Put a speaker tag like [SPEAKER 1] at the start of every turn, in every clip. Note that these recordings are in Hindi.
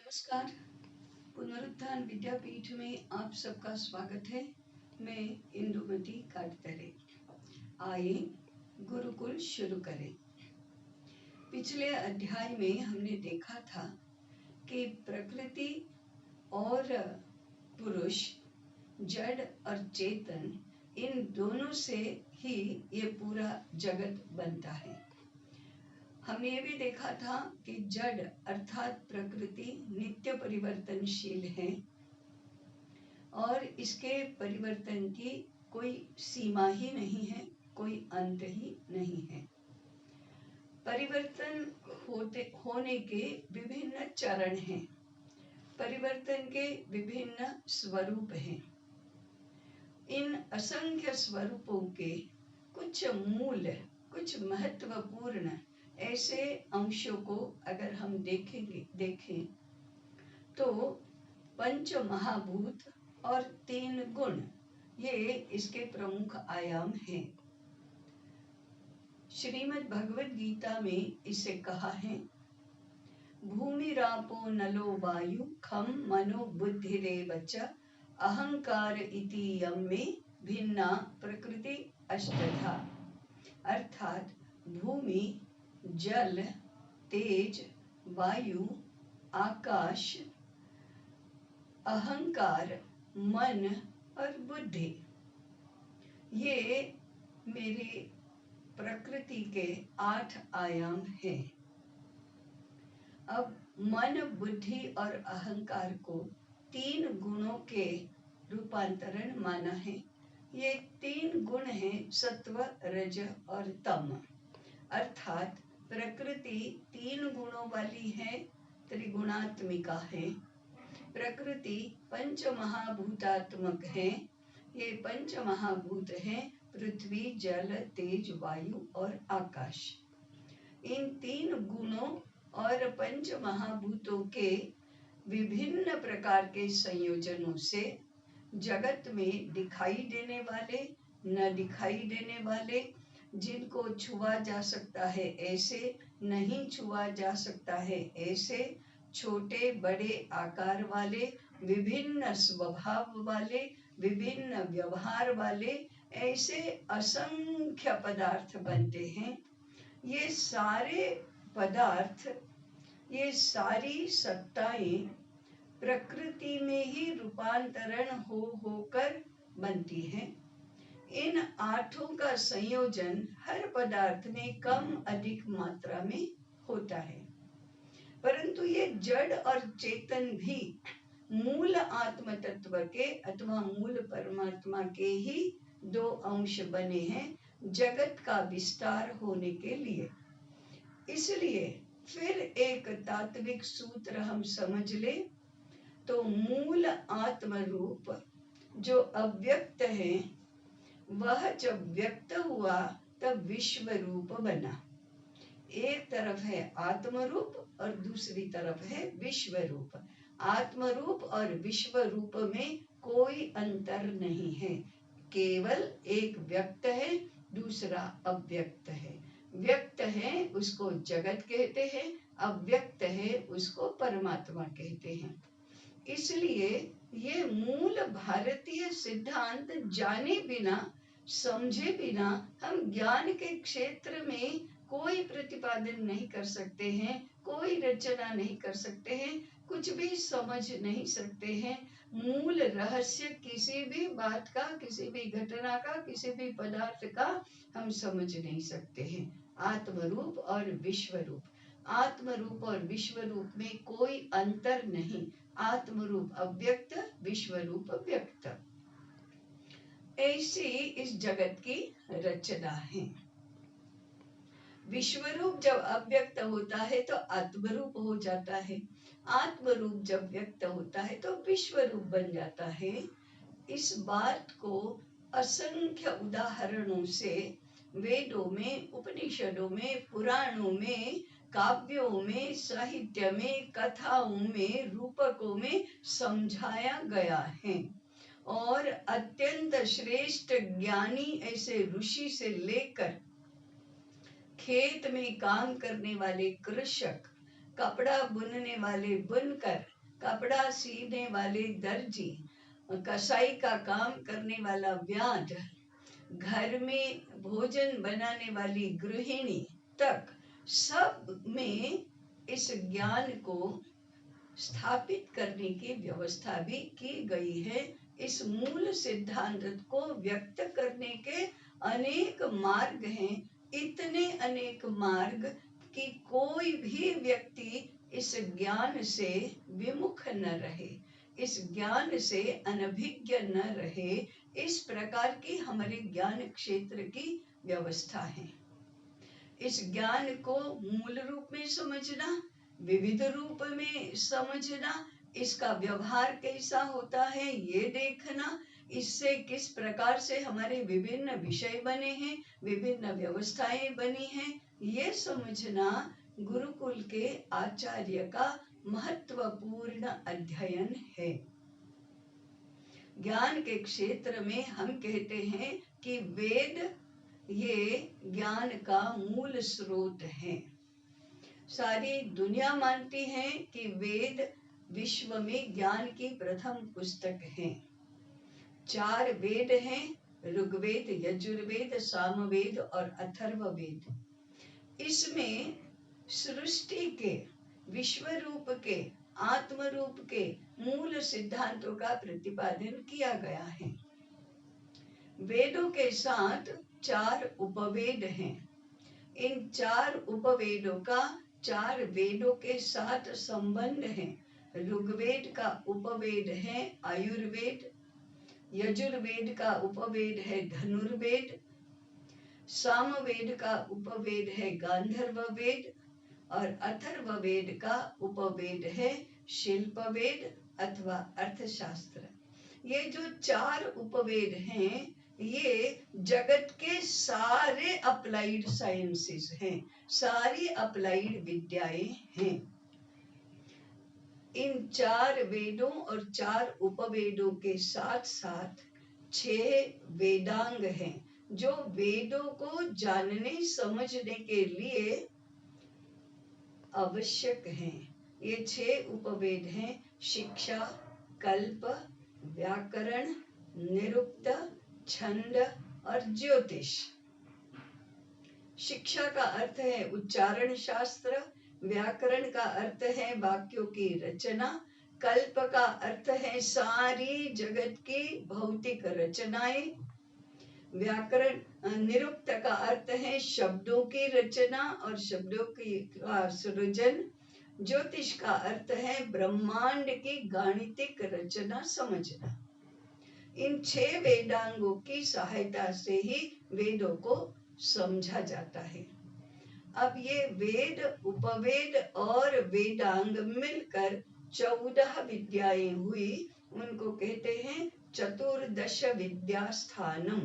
[SPEAKER 1] नमस्कार। पुनरुत्थान विद्यापीठ में आप सबका स्वागत है। मैं इंदुमती काटतरे। आइए गुरुकुल शुरू करें। पिछले अध्याय में हमने देखा था कि प्रकृति और पुरुष, जड़ और चेतन, इन दोनों से ही ये पूरा जगत बनता है। हमने ये भी देखा था कि जड़ अर्थात प्रकृति नित्य परिवर्तनशील है और इसके परिवर्तन की कोई सीमा ही नहीं है, कोई अंत ही नहीं है। परिवर्तन होने के विभिन्न चरण हैं, परिवर्तन के विभिन्न स्वरूप हैं। इन असंख्य स्वरूपों के कुछ मूल, कुछ महत्वपूर्ण ऐसे अंशों को अगर हम देखें तो पंच महाभूत और 3 गुण, ये इसके प्रमुख आयाम हैं। श्रीमद् भगवद गीता में इसे कहा है, भूमिरापो नलो वायु खम मनो बुद्धिरेव च अहंकार इति यम में भिन्ना प्रकृति अष्टधा। अर्थात भूमि, जल, तेज, वायु, आकाश, अहंकार, मन और बुद्धि, ये मेरी प्रकृति के 8 आयाम हैं। अब मन, बुद्धि और अहंकार को 3 गुणों के रूपांतरण माना है। ये 3 गुण हैं, सत्व, रज और तम। अर्थात प्रकृति 3 गुणों वाली है, त्रिगुणात्मिका है। प्रकृति पंच महाभूतात्मक है। ये पंच महाभूत हैं पृथ्वी, जल, तेज, वायु और आकाश। इन 3 गुणों और पंच महाभूतों के विभिन्न प्रकार के संयोजनों से जगत में दिखाई देने वाले, न दिखाई देने वाले, जिनको छुआ जा सकता है ऐसे, नहीं छुआ जा सकता है ऐसे, छोटे बड़े आकार वाले, विभिन्न स्वभाव वाले, विभिन्न व्यवहार वाले, ऐसे असंख्य पदार्थ बनते हैं। ये सारे पदार्थ, ये सारी सत्ताएं प्रकृति में ही रूपांतरण होकर बनती हैं। इन 8 का संयोजन हर पदार्थ में कम अधिक मात्रा में होता है, परंतु ये जड़ और चेतन भी मूल आत्म तत्व के अथवा मूल परमात्मा के ही 2 अंश बने हैं जगत का विस्तार होने के लिए। इसलिए फिर एक तात्विक सूत्र हम समझ ले तो मूल आत्म रूप जो अव्यक्त है, वह जब व्यक्त हुआ तब विश्व रूप बना। एक तरफ है आत्म रूप और दूसरी तरफ है विश्व रूप। आत्म रूप और विश्व रूप में कोई अंतर नहीं है, केवल एक व्यक्त है, दूसरा अव्यक्त है। व्यक्त है उसको जगत कहते हैं, अव्यक्त है उसको परमात्मा कहते हैं। इसलिए ये मूल भारतीय सिद्धांत जाने बिना, समझे बिना हम ज्ञान के क्षेत्र में कोई प्रतिपादन नहीं कर सकते हैं, कोई रचना नहीं कर सकते हैं, कुछ भी समझ नहीं सकते हैं। मूल रहस्य किसी भी बात का, किसी भी घटना का, किसी भी पदार्थ का हम समझ नहीं सकते हैं। आत्मरूप और विश्व रूप, आत्मरूप और विश्व रूप में कोई अंतर नहीं। आत्मरूप अव्यक्त, विश्व रूप व्यक्त, ऐसी इस जगत की रचना है। विश्वरूप जब अव्यक्त होता है तो आत्मरूप हो जाता है, आत्मरूप जब व्यक्त होता है तो विश्वरूप बन जाता है। इस बात को असंख्य उदाहरणों से वेदों में, उपनिषदों में, पुराणों में, काव्यों में, साहित्य में, कथाओं में, रूपकों में समझाया गया है। और अत्यंत श्रेष्ठ ज्ञानी ऐसे ऋषि से लेकर खेत में काम करने वाले कृषक, कपड़ा बुनने वाले बुनकर, कपड़ा सीने वाले दर्जी, कसाई का काम करने वाला व्याध, घर में भोजन बनाने वाली गृहिणी तक सब में इस ज्ञान को स्थापित करने की व्यवस्था भी की गई है। इस मूल सिद्धांत को व्यक्त करने के अनेक मार्ग हैं, इतने अनेक मार्ग कि कोई भी व्यक्ति इस ज्ञान से विमुख न रहे, इस ज्ञान से अनभिज्ञ न रहे। इस प्रकार की हमारे ज्ञान क्षेत्र की व्यवस्था है। इस ज्ञान को मूल रूप में समझना, विविध रूप में समझना, इसका व्यवहार कैसा होता है ये देखना, इससे किस प्रकार से हमारे विभिन्न विषय बने हैं, विभिन्न व्यवस्थाएं बनी हैं, ये समझना गुरुकुल के आचार्य का महत्वपूर्ण अध्ययन है। ज्ञान के क्षेत्र में हम कहते हैं कि वेद ये ज्ञान का मूल स्रोत है। सारी दुनिया मानती है कि वेद विश्व में ज्ञान की प्रथम पुस्तक है। 4 वेद हैं, ऋग्वेद, यजुर्वेद, सामवेद और अथर्ववेद। इसमें सृष्टि के, विश्व रूप के, आत्म रूप के मूल सिद्धांतों का प्रतिपादन किया गया है। वेदों के साथ 4 उपवेद हैं। इन 4 उपवेदों का 4 वेदों के साथ संबंध है। ऋग्वेद का उपवेद है आयुर्वेद, यजुर्वेद का उपवेद है धनुर्वेद, सामवेद का उपवेद है गांधर्व वेद और अथर्ववेद का उपवेद है शिल्पवेद अथवा अर्थशास्त्र। ये जो 4 उपवेद हैं, ये जगत के सारे अप्लाइड साइंसेस हैं, सारी अप्लाइड विद्याएं हैं। इन 4 वेदों और 4 उपवेदों के साथ साथ 6 वेदांग हैं, जो वेदों को जानने समझने के लिए आवश्यक हैं। ये 6 उपवेद हैं: शिक्षा, कल्प, व्याकरण, निरुक्त, छंद और ज्योतिष। शिक्षा का अर्थ है उच्चारण शास्त्र, व्याकरण का अर्थ है वाक्यों की रचना, कल्प का अर्थ है सारी जगत की भौतिक रचनाएं, व्याकरण निरुक्त का अर्थ है शब्दों की रचना और शब्दों की सृजन, ज्योतिष का अर्थ है ब्रह्मांड की गाणितिक रचना समझना। इन 6 वेदांगों की सहायता से ही वेदों को समझा जाता है। अब ये वेद, उपवेद और वेदांग मिलकर 14 विद्याएं हुई। उनको कहते हैं चतुर्दश विद्या स्थानम।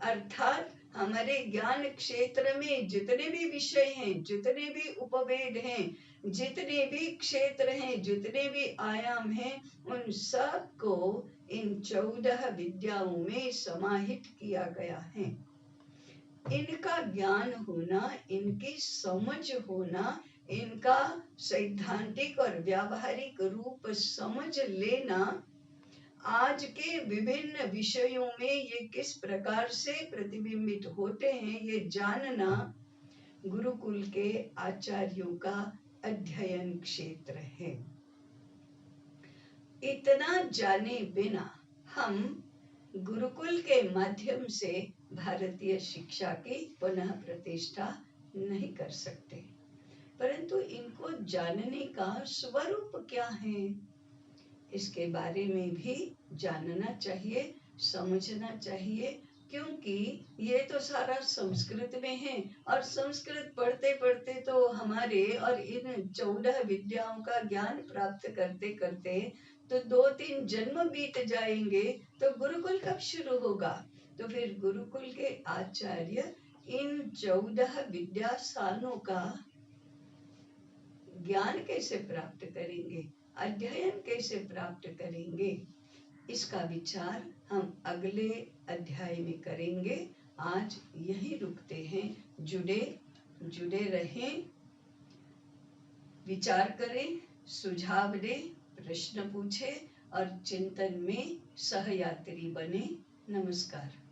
[SPEAKER 1] अर्थात हमारे ज्ञान क्षेत्र में जितने भी विषय हैं, जितने भी उपवेद हैं, जितने भी क्षेत्र हैं, जितने भी आयाम हैं, उन सब को इन 14 विद्याओं में समाहित किया गया है। इनका ज्ञान होना, इनकी समझ होना, इनका सैद्धांतिक और व्यावहारिक रूप समझ लेना, आज के विभिन्न विषयों में ये किस प्रकार से प्रतिबिंबित होते हैं, ये जानना गुरुकुल के आचार्यों का अध्ययन क्षेत्र है। इतना जाने बिना हम गुरुकुल के माध्यम से भारतीय शिक्षा की पुनः प्रतिष्ठा नहीं कर सकते, परंतु इनको जानने का स्वरूप क्या है, इसके बारे में भी जानना चाहिए, समझना चाहिए, क्योंकि ये तो सारा संस्कृत में है और संस्कृत पढ़ते पढ़ते तो हमारे और इन 14 विद्याओं का ज्ञान प्राप्त करते करते तो 2-3 जन्म बीत जाएंगे, तो गुरुकुल कब शुरू होगा? तो फिर गुरुकुल के आचार्य इन 14 विद्या स्थानों का ज्ञान कैसे प्राप्त करेंगे, अध्ययन कैसे प्राप्त करेंगे, इसका विचार हम अगले अध्याय में करेंगे। आज यहीं रुकते हैं। जुड़े रहें, विचार करें, सुझाव दें, प्रश्न पूछे और चिंतन में सहयात्री बने। नमस्कार।